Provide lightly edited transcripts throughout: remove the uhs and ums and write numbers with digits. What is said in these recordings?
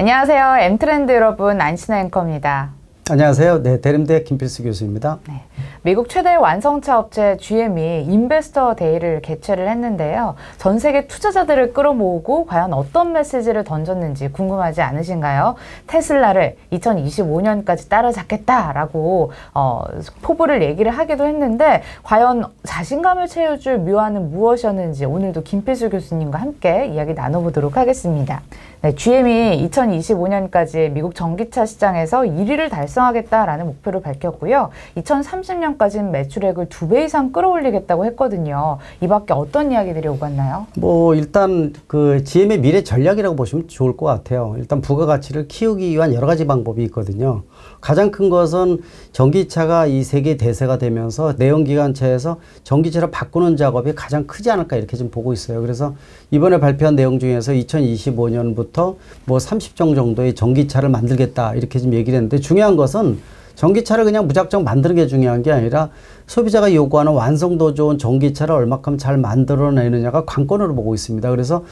안녕하세요. M트렌드 여러분, 안신아 앵커입니다. 안녕하세요. 네, 대림대 김필수 교수입니다. 네, 미국 최대 완성차 업체 GM이 인베스터 데이를 개최를 했는데요. 전 세계 투자자들을 끌어모으고 과연 어떤 메시지를 던졌는지 궁금하지 않으신가요? 테슬라를 2025년까지 따라잡겠다라고 포부를 얘기를 하기도 했는데 과연 자신감을 채워줄 묘안은 무엇이었는지 오늘도 김필수 교수님과 함께 이야기 나눠보도록 하겠습니다. 네, GM이 2025년까지 미국 전기차 시장에서 1위를 달성하겠다라는 목표를 밝혔고요. 2030년까지는 매출액을 2배 이상 끌어올리겠다고 했거든요. 이 밖에 어떤 이야기들이 오갔나요? 일단 그 GM의 미래 전략이라고 보시면 좋을 것 같아요. 일단 부가가치를 키우기 위한 여러 가지 방법이 있거든요. 가장 큰 것은 전기차가 이 세계 대세가 되면서 내연기관차에서 전기차로 바꾸는 작업이 가장 크지 않을까 이렇게 좀 보고 있어요. 그래서 이번에 발표한 내용 중에서 2025년부터 30종 정도의 전기차를 만들겠다 이렇게 좀 얘기를 했는데, 중요한 것은 전기차를 그냥 무작정 만드는 게 중요한 게 아니라 소비자가 요구하는 완성도 좋은 전기차를 얼마큼 잘 만들어내느냐가 관건으로 보고 있습니다. 그래서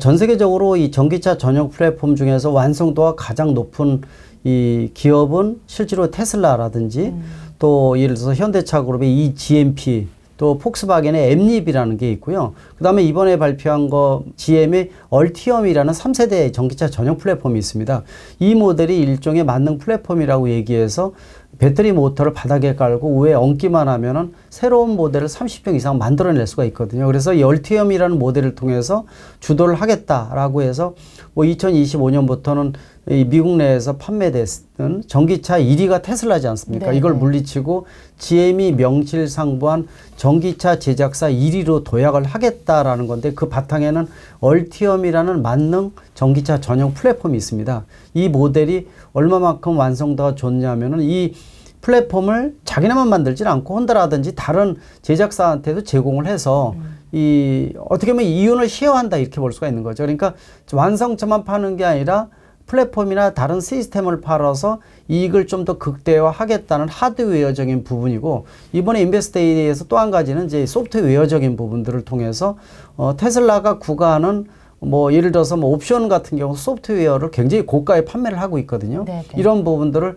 전 세계적으로 이 전기차 전용 플랫폼 중에서 완성도가 가장 높은 이 기업은 실제로 테슬라라든지 또 예를 들어서 현대차 그룹의 이 GMP, 또 폭스바겐의 엠립이라는 게 있고요. 그 다음에 이번에 발표한 거 GM의 얼티엄이라는 3세대 전기차 전용 플랫폼이 있습니다. 이 모델이 일종의 만능 플랫폼이라고 얘기해서 배터리 모터를 바닥에 깔고 위에 얹기만 하면은 새로운 모델을 30종 이상 만들어낼 수가 있거든요. 그래서 이 얼티엄이라는 모델을 통해서 주도를 하겠다라고 해서 2025년부터는 이 미국 내에서 판매됐던 전기차 1위가 테슬라지 않습니까? 네, 이걸 네. 물리치고 GM이 명실상부한 전기차 제작사 1위로 도약을 하겠다라는 건데, 그 바탕에는 얼티엄이라는 만능 전기차 전용 플랫폼이 있습니다. 이 모델이 얼마만큼 완성도가 좋냐면은 이 플랫폼을 자기네만 만들지 않고 혼다라든지 다른 제작사한테도 제공을 해서 어떻게 보면 이윤을 쉐어한다 이렇게 볼 수가 있는 거죠. 그러니까 완성차만 파는 게 아니라 플랫폼이나 다른 시스템을 팔아서 이익을 좀 더 극대화하겠다는 하드웨어적인 부분이고, 이번에 인베스트데이에서 또 한 가지는 이제 소프트웨어적인 부분들을 통해서 테슬라가 구가하는 예를 들어서 옵션 같은 경우 소프트웨어를 굉장히 고가에 판매를 하고 있거든요. 네네. 이런 부분들을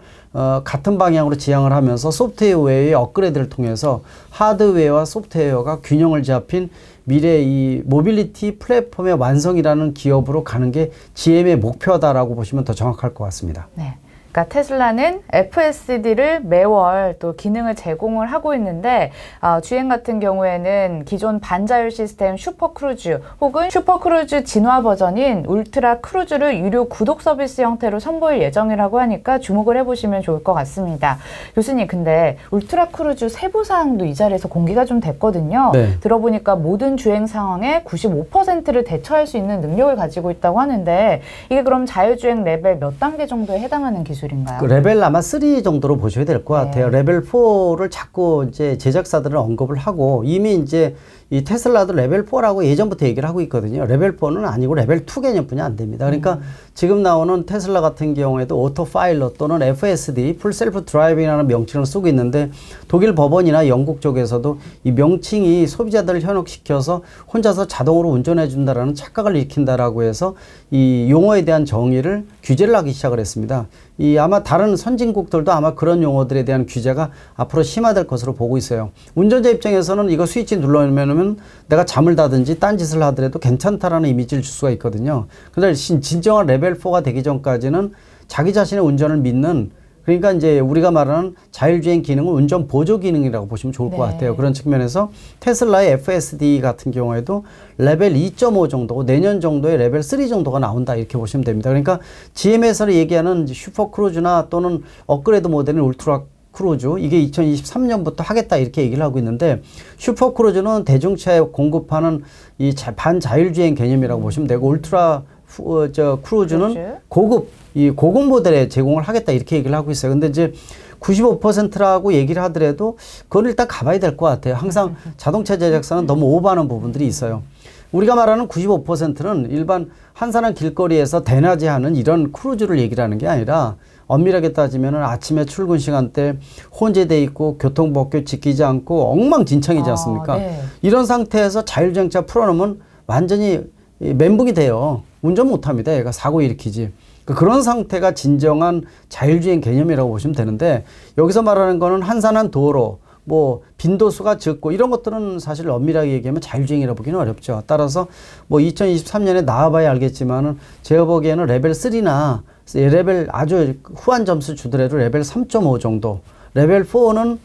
같은 방향으로 지향을 하면서 소프트웨어의 업그레이드를 통해서 하드웨어와 소프트웨어가 균형을 잡힌 미래 이 모빌리티 플랫폼의 완성이라는 기업으로 가는 게 GM의 목표다라고 보시면 더 정확할 것 같습니다. 네. 그러니까 테슬라는 FSD를 매월 또 기능을 제공을 하고 있는데 GM 같은 경우에는 기존 반자율 시스템 슈퍼크루즈 혹은 슈퍼크루즈 진화 버전인 울트라 크루즈를 유료 구독 서비스 형태로 선보일 예정이라고 하니까 주목을 해보시면 좋을 것 같습니다. 교수님, 근데 울트라 크루즈 세부 사항도 이 자리에서 공개가 좀 됐거든요. 네. 들어보니까 모든 주행 상황의 95%를 대처할 수 있는 능력을 가지고 있다고 하는데, 이게 그럼 자율주행 레벨 몇 단계 정도에 해당하는 기술인가요? 그 레벨 아마 3 정도로 보셔야 될 것 같아요. 레벨 4를 자꾸 이제 제작사들은 언급을 하고, 이미 이제 이 테슬라도 레벨 4라고 예전부터 얘기를 하고 있거든요. 레벨 4는 아니고 레벨 2 개념뿐이 안 됩니다. 그러니까 지금 나오는 테슬라 같은 경우에도 오토 파일럿 또는 FSD, 풀 셀프 드라이빙이라는 명칭을 쓰고 있는데, 독일 법원이나 영국 쪽에서도 이 명칭이 소비자들을 현혹시켜서 혼자서 자동으로 운전해 준다라는 착각을 일으킨다라고 해서 이 용어에 대한 정의를 규제를 하기 시작을 했습니다. 아마 다른 선진국들도 아마 그런 용어들에 대한 규제가 앞으로 심화될 것으로 보고 있어요. 운전자 입장에서는 이거 스위치 눌러놓으면 내가 잠을 자든지 딴짓을 하더라도 괜찮다라는 이미지를 줄 수가 있거든요. 그런데 진정한 레벨 4가 되기 전까지는 자기 자신의 운전을 믿는, 그러니까 이제 우리가 말하는 자율주행 기능은 운전 보조 기능이라고 보시면 좋을 것 같아요. 그런 측면에서 테슬라의 FSD 같은 경우에도 레벨 2.5 정도고 내년 정도에 레벨 3 정도가 나온다 이렇게 보시면 됩니다. 그러니까 GM에서 얘기하는 슈퍼 크루즈나 또는 업그레이드 모델인 울트라 크루즈, 이게 2023년부터 하겠다 이렇게 얘기를 하고 있는데, 슈퍼 크루즈는 대중차에 공급하는 이 반자율주행 개념이라고 보시면 되고, 울트라 크루즈는 고급 모델에 제공을 하겠다 이렇게 얘기를 하고 있어요. 근데 이제 95%라고 얘기를 하더라도 그건 일단 가봐야 될 것 같아요. 항상 자동차 제작사는 너무 오버하는 부분들이 있어요. 우리가 말하는 95%는 일반 한산한 길거리에서 대낮에 하는 이런 크루즈를 얘기를 하는 게 아니라, 엄밀하게 따지면은 아침에 출근 시간대 혼재돼 있고 교통법규 지키지 않고 엉망진창이지 않습니까? 네. 이런 상태에서 자율주행차 풀어놓으면 완전히 멘붕이 돼요. 운전 못합니다. 얘가 사고 일으키지. 그런 상태가 진정한 자율주행 개념이라고 보시면 되는데 여기서 말하는 거는 한산한 도로 뭐 빈도수가 적고 이런 것들은 사실 엄밀하게 얘기하면 자율주행이라고 보기는 어렵죠. 따라서 뭐 2023년에 나와봐야 알겠지만은 제가 보기에는 레벨 3나 레벨 아주 후한 점수 주더라도 레벨 3.5 정도, 레벨 4는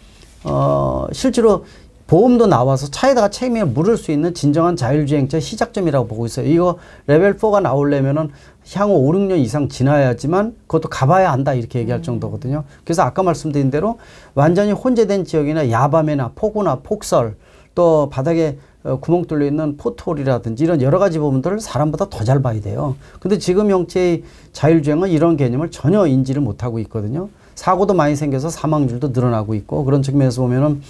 실제로 보험도 나와서 차에다가 책임을 물을 수 있는 진정한 자율주행차 시작점이라고 보고 있어요. 이거 레벨 4가 나오려면은 향후 5, 6년 이상 지나야지만 그것도 가봐야 한다 이렇게 얘기할 정도거든요. 그래서 아까 말씀드린 대로 완전히 혼재된 지역이나 야밤이나 폭우나 폭설 또 바닥에 구멍 뚫려 있는 포트홀이라든지 이런 여러 가지 부분들을 사람보다 더 잘 봐야 돼요. 근데 지금 형체의 자율주행은 이런 개념을 전혀 인지를 못하고 있거든요. 사고도 많이 생겨서 사망률도 늘어나고 있고 그런 측면에서 보면은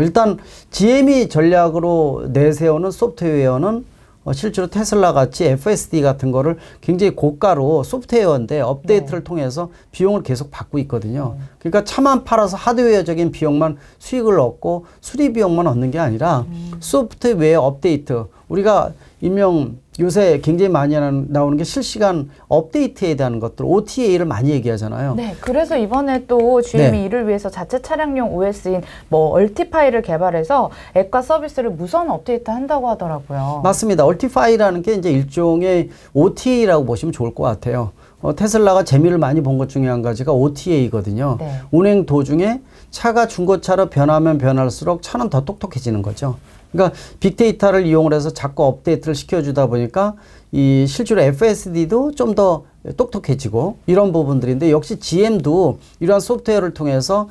일단 GM이 전략으로 내세우는 소프트웨어는 실제로 테슬라 같이 FSD 같은 거를 굉장히 고가로 소프트웨어인데 업데이트를 통해서 비용을 계속 받고 있거든요. 그러니까 차만 팔아서 하드웨어적인 비용만 수익을 얻고 수리 비용만 얻는 게 아니라 소프트웨어 업데이트, 우리가 일명 요새 굉장히 많이 나오는 게 실시간 업데이트에 대한 것들, OTA를 많이 얘기하잖아요. 네, 그래서 이번에 또 GM이 이를 위해서 자체 차량용 OS인 뭐 얼티파이를 개발해서 앱과 서비스를 무선 업데이트 한다고 하더라고요. 맞습니다. 얼티파이라는 게 이제 일종의 OTA라고 보시면 좋을 것 같아요. 테슬라가 재미를 많이 본 것 중에 한 가지가 OTA거든요. 네. 운행 도중에 차가 중고차로 변하면 변할수록 차는 더 똑똑해지는 거죠. 그러니까 빅데이터를 이용을 해서 자꾸 업데이트를 시켜주다 보니까 이 실제로 FSD도 좀 더 똑똑해지고 이런 부분들인데 역시 GM도 이러한 소프트웨어를 통해서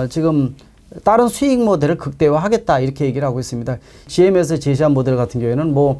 지금 다른 수익 모델을 극대화하겠다 이렇게 얘기를 하고 있습니다. GM에서 제시한 모델 같은 경우에는 뭐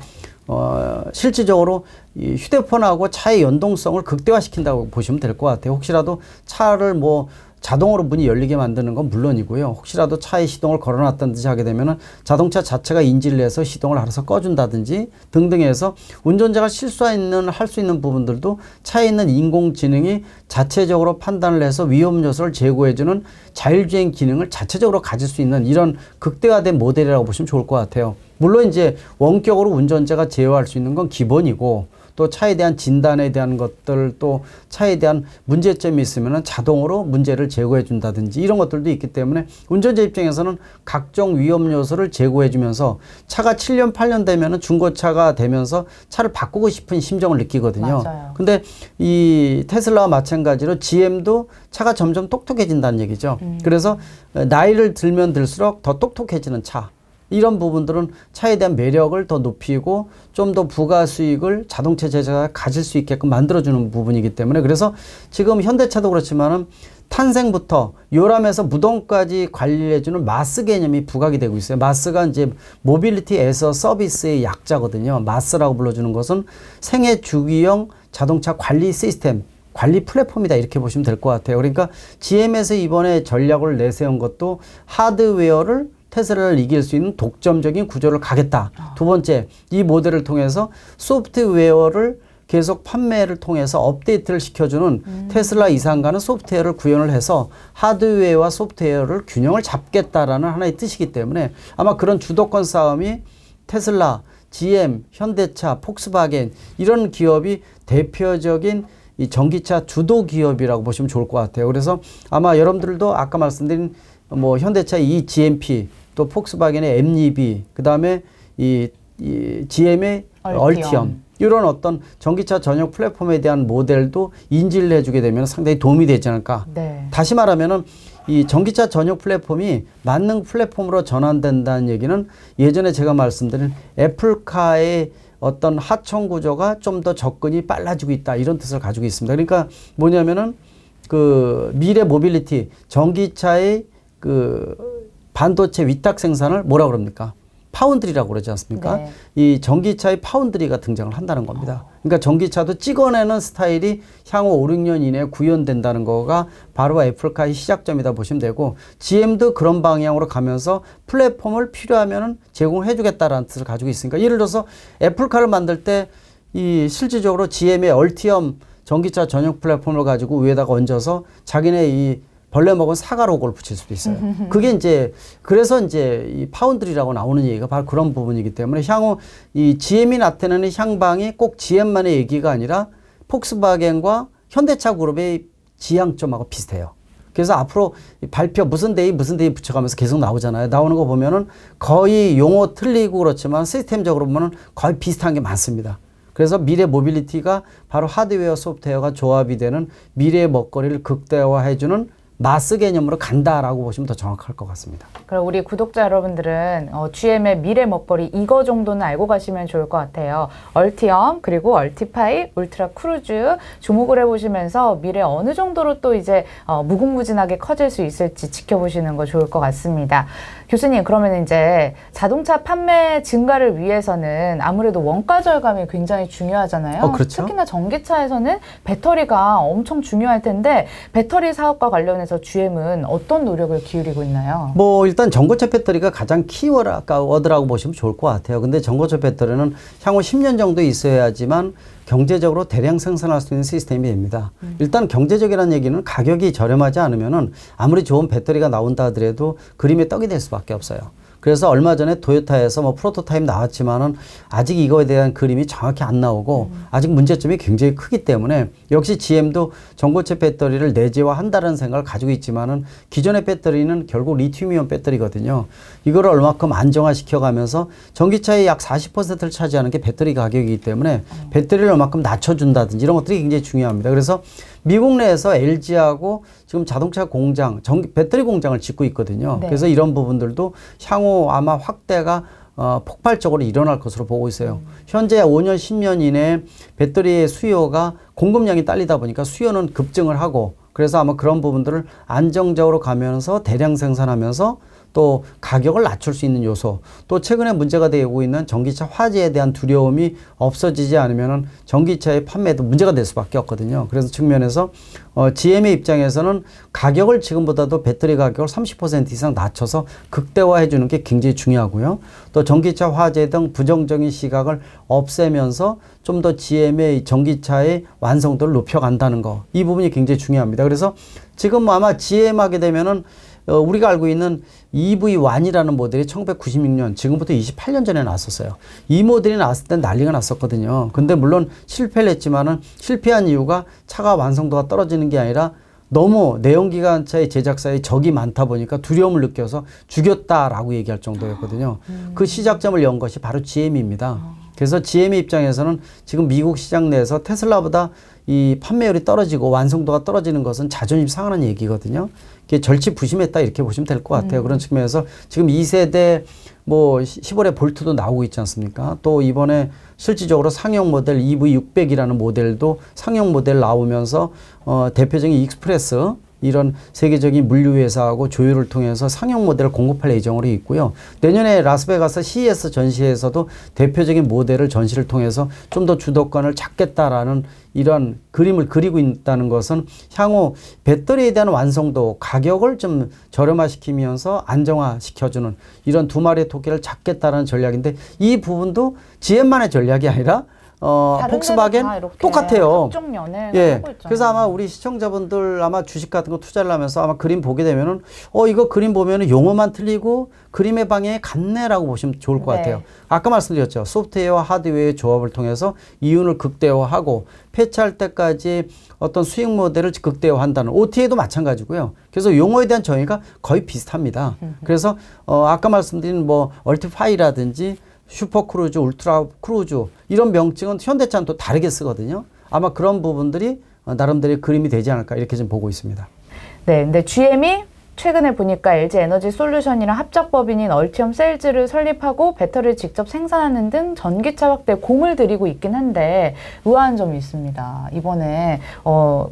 실질적으로 이 휴대폰하고 차의 연동성을 극대화시킨다고 보시면 될 것 같아요. 혹시라도 차를 뭐 자동으로 문이 열리게 만드는 건 물론이고요. 혹시라도 차의 시동을 걸어놨다든지 하게 되면은 자동차 자체가 인지를 해서 시동을 알아서 꺼준다든지 등등 해서 운전자가 할 수 있는 부분들도 차에 있는 인공지능이 자체적으로 판단을 해서 위험 요소를 제거해주는 자율주행 기능을 자체적으로 가질 수 있는 이런 극대화된 모델이라고 보시면 좋을 것 같아요. 물론 이제 원격으로 운전자가 제어할 수 있는 건 기본이고 또 차에 대한 진단에 대한 것들 또 차에 대한 문제점이 있으면 자동으로 문제를 제거해 준다든지 이런 것들도 있기 때문에 운전자 입장에서는 각종 위험 요소를 제거해 주면서 차가 7년 8년 되면은 중고차가 되면서 차를 바꾸고 싶은 심정을 느끼거든요. 맞아요. 근데 이 테슬라와 마찬가지로 GM도 차가 점점 똑똑해진다는 얘기죠. 그래서 나이를 들면 들수록 더 똑똑해지는 차, 이런 부분들은 차에 대한 매력을 더 높이고 좀 더 부가 수익을 자동차 제작자가 가질 수 있게끔 만들어주는 부분이기 때문에 그래서 지금 현대차도 그렇지만은 탄생부터 요람에서 무덤까지 관리를 해주는 마스 개념이 부각이 되고 있어요. 마스가 이제 모빌리티 에서 서비스의 약자거든요. 마스라고 불러주는 것은 생애 주기형 자동차 관리 시스템, 관리 플랫폼이다 이렇게 보시면 될 것 같아요. 그러니까 GM에서 이번에 전략을 내세운 것도 하드웨어를 테슬라를 이길 수 있는 독점적인 구조를 가겠다. 두 번째, 이 모델을 통해서 소프트웨어를 계속 판매를 통해서 업데이트를 시켜주는 테슬라 이상가는 소프트웨어를 구현을 해서 하드웨어와 소프트웨어를 균형을 잡겠다라는 하나의 뜻이기 때문에 아마 그런 주도권 싸움이 테슬라, GM, 현대차, 폭스바겐 이런 기업이 대표적인 이 전기차 주도 기업이라고 보시면 좋을 것 같아요. 그래서 아마 여러분들도 아까 말씀드린 뭐 현대차 이 GMP 또 폭스바겐의 MEB 그다음에 이 GM의 얼티엄 이런 어떤 전기차 전용 플랫폼에 대한 모델도 인지를 해주게 되면 상당히 도움이 되지 않을까. 네. 다시 말하면은 이 전기차 전용 플랫폼이 만능 플랫폼으로 전환된다는 얘기는 예전에 제가 말씀드린 애플카의 어떤 하청 구조가 좀 더 접근이 빨라지고 있다 이런 뜻을 가지고 있습니다. 그러니까 뭐냐면은 그 미래 모빌리티 전기차의 그 반도체 위탁 생산을 뭐라 그럽니까? 파운드리라고 그러지 않습니까? 네. 이 전기차의 파운드리가 등장을 한다는 겁니다. 그러니까 전기차도 찍어내는 스타일이 향후 5, 6년 이내에 구현된다는 거가 바로 애플카의 시작점이다 보시면 되고 GM도 그런 방향으로 가면서 플랫폼을 필요하면 제공해 주겠다라는 뜻을 가지고 있으니까 예를 들어서 애플카를 만들 때 이 실질적으로 GM의 얼티엄 전기차 전용 플랫폼을 가지고 위에다가 얹어서 자기네 이 벌레 먹은 사과 로고를 붙일 수도 있어요. 그게 이제 그래서 이제 이 파운드리라고 나오는 얘기가 바로 그런 부분이기 때문에 향후 이 GM이 나타내는 향방이 꼭 GM만의 얘기가 아니라 폭스바겐과 현대차 그룹의 지향점하고 비슷해요. 그래서 앞으로 발표 무슨 데이 붙여가면서 계속 나오잖아요. 나오는 거 보면은 거의 용어 틀리고 그렇지만 시스템적으로 보면은 거의 비슷한 게 많습니다. 그래서 미래 모빌리티가 바로 하드웨어 소프트웨어가 조합이 되는 미래의 먹거리를 극대화해주는 마스 개념으로 간다라고 보시면 더 정확할 것 같습니다. 그럼 우리 구독자 여러분들은 GM의 미래 먹거리 이거 정도는 알고 가시면 좋을 것 같아요. 얼티엄 그리고 얼티파이, 울트라 크루즈 주목을 해보시면서 미래 어느 정도로 또 이제 무궁무진하게 커질 수 있을지 지켜보시는 거 좋을 것 같습니다. 교수님, 그러면 이제 자동차 판매 증가를 위해서는 아무래도 원가 절감이 굉장히 중요하잖아요. 그렇죠. 특히나 전기차에서는 배터리가 엄청 중요할 텐데 배터리 사업과 관련해서 GM은 어떤 노력을 기울이고 있나요? 뭐 일단 전고체 배터리가 가장 키워드라고 보시면 좋을 것 같아요. 근데 전고체 배터리는 향후 10년 정도 있어야지만 경제적으로 대량 생산할 수 있는 시스템이 됩니다. 일단 경제적이라는 얘기는 가격이 저렴하지 않으면은 아무리 좋은 배터리가 나온다 하더라도 그림의 떡이 될 수밖에 없어요. 그래서 얼마 전에 토요타에서 뭐 프로토타입 나왔지만은 아직 이거에 대한 그림이 정확히 안 나오고 아직 문제점이 굉장히 크기 때문에 역시 GM도 전고체 배터리를 내재화한다는 생각을 가지고 있지만은 기존의 배터리는 결국 리튬이온 배터리거든요. 이거를 얼마큼 안정화시켜 가면서 전기차의 약 40%를 차지하는 게 배터리 가격이기 때문에 배터리를 얼마큼 낮춰준다든지 이런 것들이 굉장히 중요합니다. 그래서 미국 내에서 LG하고 지금 자동차 공장, 배터리 공장을 짓고 있거든요. 네. 그래서 이런 부분들도 향후 아마 확대가 폭발적으로 일어날 것으로 보고 있어요. 현재 5년, 10년 이내에 배터리의 수요가 공급량이 딸리다 보니까 수요는 급증을 하고 그래서 아마 그런 부분들을 안정적으로 가면서 대량 생산하면서 또 가격을 낮출 수 있는 요소, 또 최근에 문제가 되고 있는 전기차 화재에 대한 두려움이 없어지지 않으면 전기차의 판매도 문제가 될 수밖에 없거든요. 그래서 측면에서 GM의 입장에서는 가격을 지금보다도 배터리 가격을 30% 이상 낮춰서 극대화해 주는 게 굉장히 중요하고요. 또 전기차 화재 등 부정적인 시각을 없애면서 좀 더 GM의 전기차의 완성도를 높여간다는 거, 이 부분이 굉장히 중요합니다. 그래서 지금 아마 GM 하게 되면은 우리가 알고 있는 EV1이라는 모델이 1996년, 지금부터 28년 전에 나왔었어요. 이 모델이 나왔을 때 난리가 났었거든요. 근데 물론 실패를 했지만은 실패한 이유가 차가 완성도가 떨어지는 게 아니라 너무 내연기관차의 제작사에 적이 많다 보니까 두려움을 느껴서 죽였다라고 얘기할 정도였거든요. 그 시작점을 연 것이 바로 GM입니다. 그래서 GM의 입장에서는 지금 미국 시장 내에서 테슬라보다 이 판매율이 떨어지고 완성도가 떨어지는 것은 자존심 상하는 얘기거든요. 이게 절치부심했다 이렇게 보시면 될 것 같아요. 그런 측면에서 지금 2세대 뭐 15래 볼트도 나오고 있지 않습니까? 또 이번에 실질적으로 상용 모델 EV600이라는 모델도 상용 모델 나오면서 대표적인 익스프레스 이런 세계적인 물류회사하고 조율을 통해서 상용 모델을 공급할 예정으로 있고요. 내년에 라스베가스 CES 전시회에서도 대표적인 모델을 전시를 통해서 좀 더 주도권을 잡겠다라는 이런 그림을 그리고 있다는 것은 향후 배터리에 대한 완성도, 가격을 좀 저렴화시키면서 안정화시켜주는 이런 두 마리의 토끼를 잡겠다라는 전략인데 이 부분도 GM만의 전략이 아니라 폭스바겐 똑같아요. 예. 그래서 아마 우리 시청자분들 아마 주식 같은 거 투자를 하면서 아마 그림 보게 되면은 이거 그림 보면은 용어만 틀리고 그림의 방향이 같네라고 보시면 좋을 것 같아요. 아까 말씀드렸죠. 소프트웨어와 하드웨어의 조합을 통해서 이윤을 극대화하고 폐차할 때까지 어떤 수익 모델을 극대화한다는 OTA도 마찬가지고요. 그래서 용어에 대한 정의가 거의 비슷합니다. 그래서 아까 말씀드린 뭐 얼티파이라든지 슈퍼크루즈, 울트라 크루즈 이런 명칭은 현대차는 또 다르게 쓰거든요. 아마 그런 부분들이 나름대로 그림이 되지 않을까 이렇게 좀 보고 있습니다. 네, 근데 GM이 최근에 보니까 LG 에너지 솔루션이랑 합작법인인 얼티엄 셀즈를 설립하고 배터리를 직접 생산하는 등 전기차 확대에 공을 들이고 있긴 한데 의아한 점이 있습니다. 이번에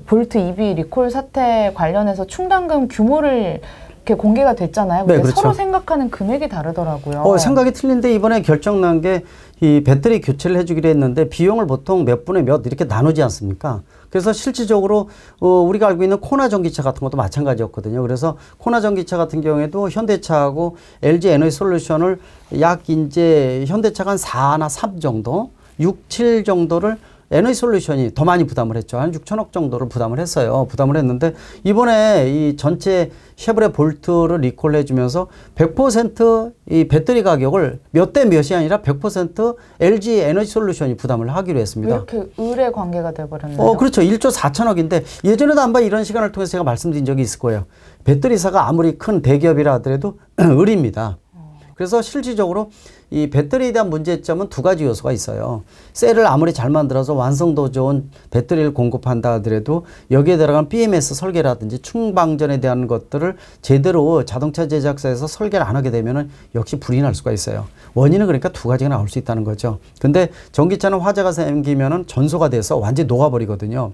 볼트 EV 리콜 사태 관련해서 충당금 규모를 이렇게 공개가 됐잖아요. 근데 네, 그렇죠. 서로 생각하는 금액이 다르더라고요. 생각이 틀린데 이번에 결정난 게 이 배터리 교체를 해주기로 했는데 비용을 보통 몇 분의 몇 이렇게 나누지 않습니까? 그래서 실질적으로 우리가 알고 있는 코나 전기차 같은 것도 마찬가지였거든요. 그래서 코나 전기차 같은 경우에도 현대차하고 LG 에너지 솔루션을 약 이제 현대차가 한 4나 3 정도, 6, 7 정도를 에너지 솔루션이 더 많이 부담을 했죠. 한 6천억 정도를 부담을 했어요. 부담을 했는데 이번에 이 전체 쉐보레 볼트를 리콜 해주면서 100%이 배터리 가격을 몇 대 몇이 아니라 100% LG 에너지 솔루션이 부담을 하기로 했습니다. 왜 이렇게 의뢰 관계가 돼버렸나요? 그렇죠. 1조 4천억인데 예전에도 한번 이런 시간을 통해서 제가 말씀드린 적이 있을 거예요. 배터리사가 아무리 큰 대기업이라 하더라도 의리입니다. 그래서 실질적으로 이 배터리에 대한 문제점은 두 가지 요소가 있어요. 셀을 아무리 잘 만들어서 완성도 좋은 배터리를 공급한다 하더라도 여기에 들어간 BMS 설계라든지 충방전에 대한 것들을 제대로 자동차 제작사에서 설계를 안 하게 되면은 역시 불이 날 수가 있어요. 원인은 그러니까 두 가지가 나올 수 있다는 거죠. 근데 전기차는 화재가 생기면은 전소가 돼서 완전히 녹아버리거든요.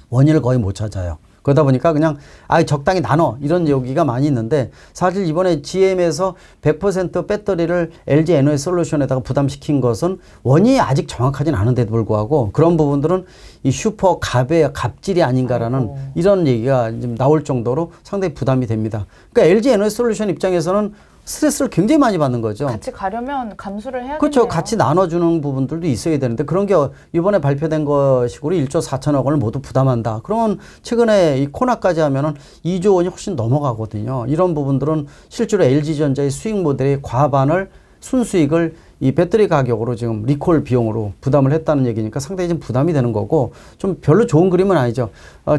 원인을 거의 못 찾아요. 그러다 보니까 그냥 적당히 나눠 이런 얘기가 많이 있는데 사실 이번에 GM에서 100% 배터리를 LG 에너지 솔루션에다가 부담시킨 것은 원인이 아직 정확하진 않은데도 불구하고 그런 부분들은 이 슈퍼 갑질이 아닌가라는 이런 얘기가 좀 나올 정도로 상당히 부담이 됩니다. 그러니까 LG 에너지 솔루션 입장에서는 스트레스를 굉장히 많이 받는 거죠. 같이 가려면 감수를 해야겠네요. 그렇죠. 같이 나눠주는 부분들도 있어야 되는데 그런 게 이번에 발표된 것식으로 1조 4천억 원을 모두 부담한다. 그러면 최근에 이 코나까지 하면은 2조 원이 훨씬 넘어가거든요. 이런 부분들은 실제로 LG전자의 수익 모델의 과반을 순수익을 이 배터리 가격으로 지금 리콜 비용으로 부담을 했다는 얘기니까 상당히 좀 부담이 되는 거고 좀 별로 좋은 그림은 아니죠.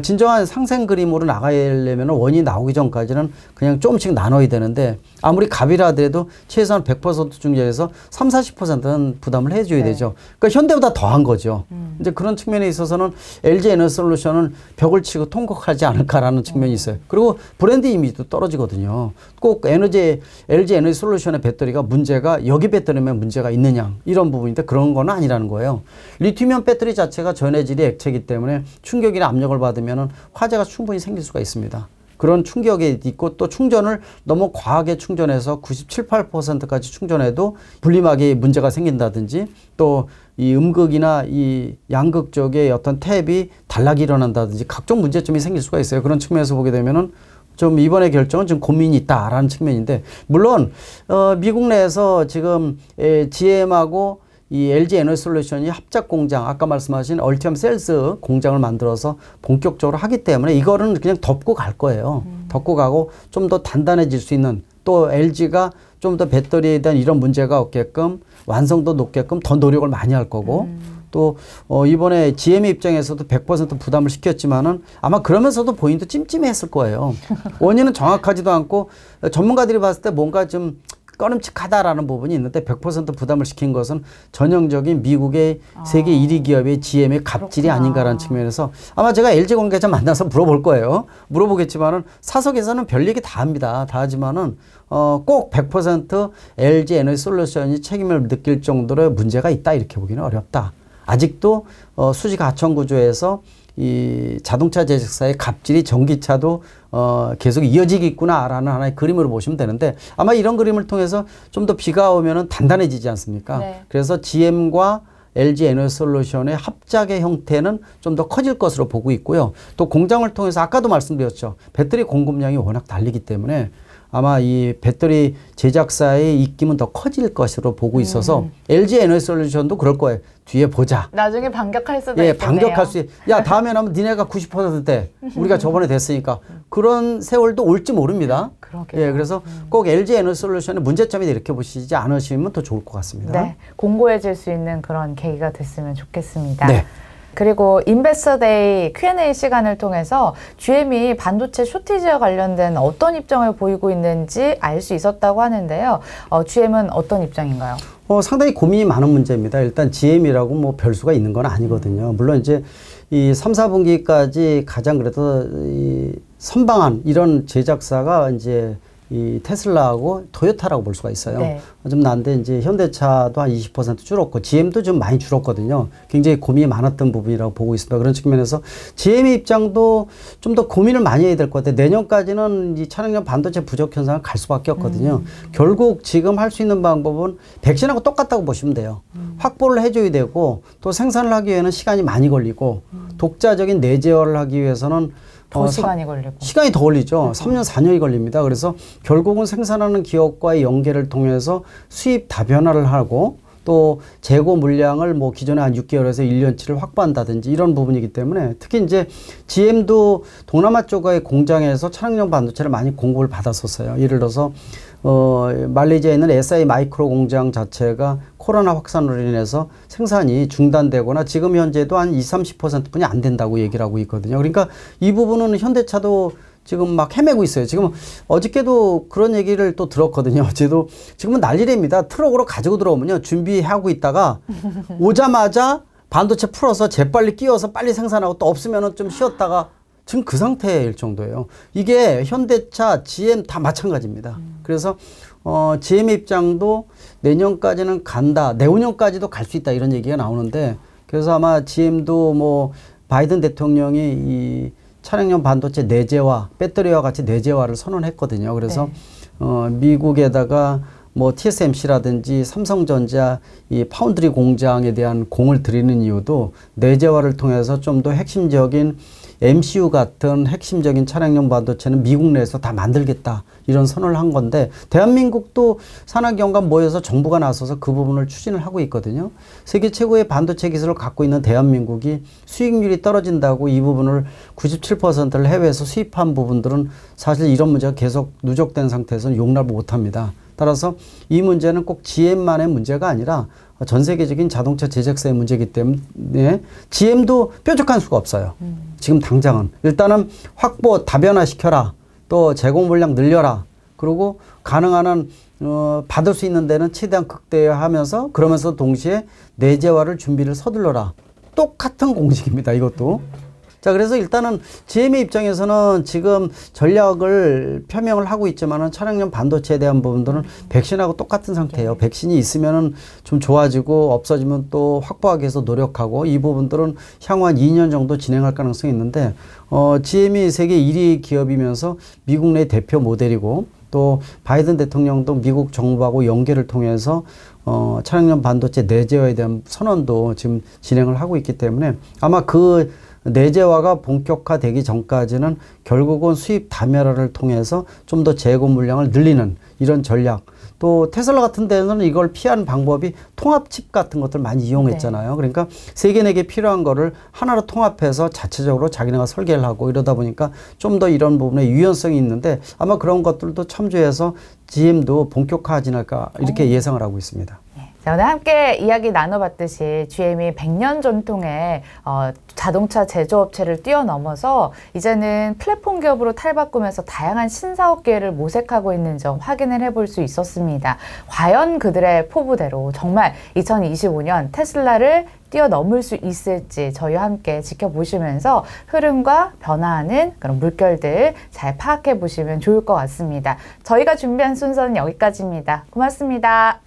진정한 상생 그림으로 나가려면 원인이 나오기 전까지는 그냥 조금씩 나눠야 되는데 아무리 갑이라 하더라도 최소한 100% 중에서 30~40%는 부담을 해줘야 되죠. 그러니까 현대보다 더한 거죠. 이제 그런 측면에 있어서는 LG 에너지 솔루션은 벽을 치고 통곡하지 않을까라는 측면이 있어요. 그리고 브랜드 이미지도 떨어지거든요. 꼭 LG 에너지 솔루션의 배터리가 문제가 여기 배터리면 문제가 있느냐 이런 부분인데 그런 건 아니라는 거예요. 리튬이온 배터리 자체가 전해질이 액체이기 때문에 충격이나 압력을 받으면 화재가 충분히 생길 수가 있습니다. 그런 충격이 있고 또 충전을 너무 과하게 충전해서 97~8%까지 충전해도 분리막이 문제가 생긴다든지 또 이 음극이나 이 양극 쪽에 어떤 탭이 단락이 일어난다든지 각종 문제점이 생길 수가 있어요. 그런 측면에서 보게 되면은 좀 이번의 결정은 좀 고민이 있다라는 측면인데 물론 미국 내에서 지금 GM하고 이 LG 에너지 솔루션이 합작 공장 아까 말씀하신 얼티엄 셀스 공장을 만들어서 본격적으로 하기 때문에 이거는 그냥 덮고 갈 거예요. 덮고 가고 좀 더 단단해질 수 있는 또 LG가 좀 더 배터리에 대한 이런 문제가 없게끔 완성도 높게끔 더 노력을 많이 할 거고 또 이번에 GM 입장에서도 100% 부담을 시켰지만은 아마 그러면서도 본인도 찜찜했을 거예요. 원인은 정확하지도 않고 전문가들이 봤을 때 뭔가 좀 꺼림칙하다라는 부분이 있는데 100% 부담을 시킨 것은 전형적인 미국의 세계 1위 기업의 GM의 갑질이 아닌가라는 측면에서 아마 제가 LG 관계자 만나서 물어볼 거예요. 물어보겠지만은 사석에서는 별 얘기 다 합니다. 다 하지만은 꼭 100% LG 에너지 솔루션이 책임을 느낄 정도로 문제가 있다 이렇게 보기는 어렵다. 아직도 수지 가청 구조에서 이 자동차 제작사의 갑질이 전기차도 계속 이어지겠구나라는 하나의 그림으로 보시면 되는데 아마 이런 그림을 통해서 좀 더 비가 오면은 단단해지지 않습니까? 네. 그래서 GM과 LG 에너지 솔루션의 합작의 형태는 좀 더 커질 것으로 보고 있고요. 또 공장을 통해서 아까도 말씀드렸죠. 배터리 공급량이 워낙 달리기 때문에 아마 이 배터리 제작사의 입김은 더 커질 것으로 보고 있어서 LG 에너지 솔루션도 그럴 거예요. 뒤에 보자. 나중에 반격할 수도 예, 있겠네요. 반격할 수 야, 다음에는 하면 니네가 90%대. 우리가 저번에 됐으니까. 그런 세월도 올지 모릅니다. 그러게요. 예, 그래서 꼭 LG 에너지 솔루션의 문제점이 이렇게 보시지 않으시면 더 좋을 것 같습니다. 네, 공고해질 수 있는 그런 계기가 됐으면 좋겠습니다. 네. 그리고 인베스터데이 Q&A 시간을 통해서 GM이 반도체 쇼티지와 관련된 어떤 입장을 보이고 있는지 알 수 있었다고 하는데요. GM은 어떤 입장인가요? 상당히 고민이 많은 문제입니다. 일단 GM이라고 뭐 별수가 있는 건 아니거든요. 물론 이제 이 3, 4분기까지 가장 그래도 이 선방한 이런 제작사가 이제 이 테슬라하고 토요타라고 볼 수가 있어요. 네. 좀 난데 이제 현대차도 한 20% 줄었고 GM도 좀 많이 줄었거든요. 굉장히 고민이 많았던 부분이라고 보고 있습니다. 그런 측면에서 GM의 입장도 좀 더 고민을 많이 해야 될 것 같아요. 내년까지는 이 차량용 반도체 부족 현상을 갈 수밖에 없거든요. 결국 지금 할 수 있는 방법은 백신하고 똑같다고 보시면 돼요. 확보를 해줘야 되고 또 생산을 하기 위해서는 시간이 많이 걸리고 독자적인 내재화를 하기 위해서는 더 시간이 걸리고. 시간이 더 걸리죠. 3년, 4년이 걸립니다. 그래서 결국은 생산하는 기업과의 연계를 통해서 수입 다변화를 하고 또 재고 물량을 뭐 기존에 한 6개월에서 1년치를 확보한다든지 이런 부분이기 때문에 특히 이제 GM도 동남아 쪽의 공장에서 차량용 반도체를 많이 공급을 받았었어요. 예를 들어서 말레이시아에 있는 SI 마이크로 공장 자체가 코로나 확산으로 인해서 생산이 중단되거나 지금 현재도 한 20-30%뿐이 안 된다고 얘기를 하고 있거든요. 그러니까 이 부분은 현대차도 지금 막 헤매고 있어요. 지금 어저께도 그런 얘기를 또 들었거든요. 저도 지금은 난리랍니다. 트럭으로 가지고 들어오면요. 준비하고 있다가 오자마자 반도체 풀어서 재빨리 끼워서 빨리 생산하고 또 없으면은 좀 쉬었다가 지금 그 상태일 정도예요. 이게 현대차, GM 다 마찬가지입니다. 그래서 GM 입장도 내년까지는 간다. 내후년까지도 갈 수 있다. 이런 얘기가 나오는데 그래서 아마 GM도 뭐 바이든 대통령이 이 차량용 반도체 내재화, 배터리와 같이 내재화를 선언했거든요. 그래서 미국에다가 뭐 TSMC라든지 삼성전자 이 파운드리 공장에 대한 공을 들이는 이유도 내재화를 통해서 좀 더 핵심적인 MCU 같은 핵심적인 차량용 반도체는 미국 내에서 다 만들겠다 이런 선언을 한 건데 대한민국도 산학연감 모여서 정부가 나서서 그 부분을 추진을 하고 있거든요. 세계 최고의 반도체 기술을 갖고 있는 대한민국이 수익률이 떨어진다고 이 부분을 97%를 해외에서 수입한 부분들은 사실 이런 문제가 계속 누적된 상태에서는 용납을 못합니다. 따라서 이 문제는 꼭 GM만의 문제가 아니라 전 세계적인 자동차 제작사의 문제이기 때문에 GM도 뾰족한 수가 없어요. 지금 당장은. 일단은 확보 다변화시켜라. 또 제공 물량 늘려라. 그리고 가능한 한 받을 수 있는 데는 최대한 극대화하면서 그러면서 동시에 내재화를 준비를 서둘러라. 똑같은 공식입니다. 이것도. 자, 그래서 일단은 GM의 입장에서는 지금 전략을 표명을 하고 있지만은 차량용 반도체에 대한 부분들은 백신하고 똑같은 상태예요. 백신이 있으면은 좀 좋아지고 없어지면 또 확보하기 위해서 노력하고 이 부분들은 향후 한 2년 정도 진행할 가능성이 있는데, GM이 세계 1위 기업이면서 미국 내 대표 모델이고 또 바이든 대통령도 미국 정부하고 연계를 통해서 차량용 반도체 내재화에 대한 선언도 지금 진행을 하고 있기 때문에 아마 그 내재화가 본격화되기 전까지는 결국은 수입 다변화를 통해서 좀 더 재고 물량을 늘리는 이런 전략. 또 테슬라 같은 데는 이걸 피하는 방법이 통합칩 같은 것들 많이 이용했잖아요. 그러니까 세 개, 네 개 필요한 거를 하나로 통합해서 자체적으로 자기네가 설계를 하고 이러다 보니까 좀 더 이런 부분에 유연성이 있는데 아마 그런 것들도 첨주해서 GM도 본격화하지 않을까 이렇게 예상을 하고 있습니다. 자, 오늘 함께 이야기 나눠봤듯이 GM이 100년 전통의 자동차 제조업체를 뛰어넘어서 이제는 플랫폼 기업으로 탈바꿈해서 다양한 신사업 기회를 모색하고 있는 점 확인을 해볼 수 있었습니다. 과연 그들의 포부대로 정말 2025년 테슬라를 뛰어넘을 수 있을지 저희와 함께 지켜보시면서 흐름과 변화하는 그런 물결들 잘 파악해 보시면 좋을 것 같습니다. 저희가 준비한 순서는 여기까지입니다. 고맙습니다.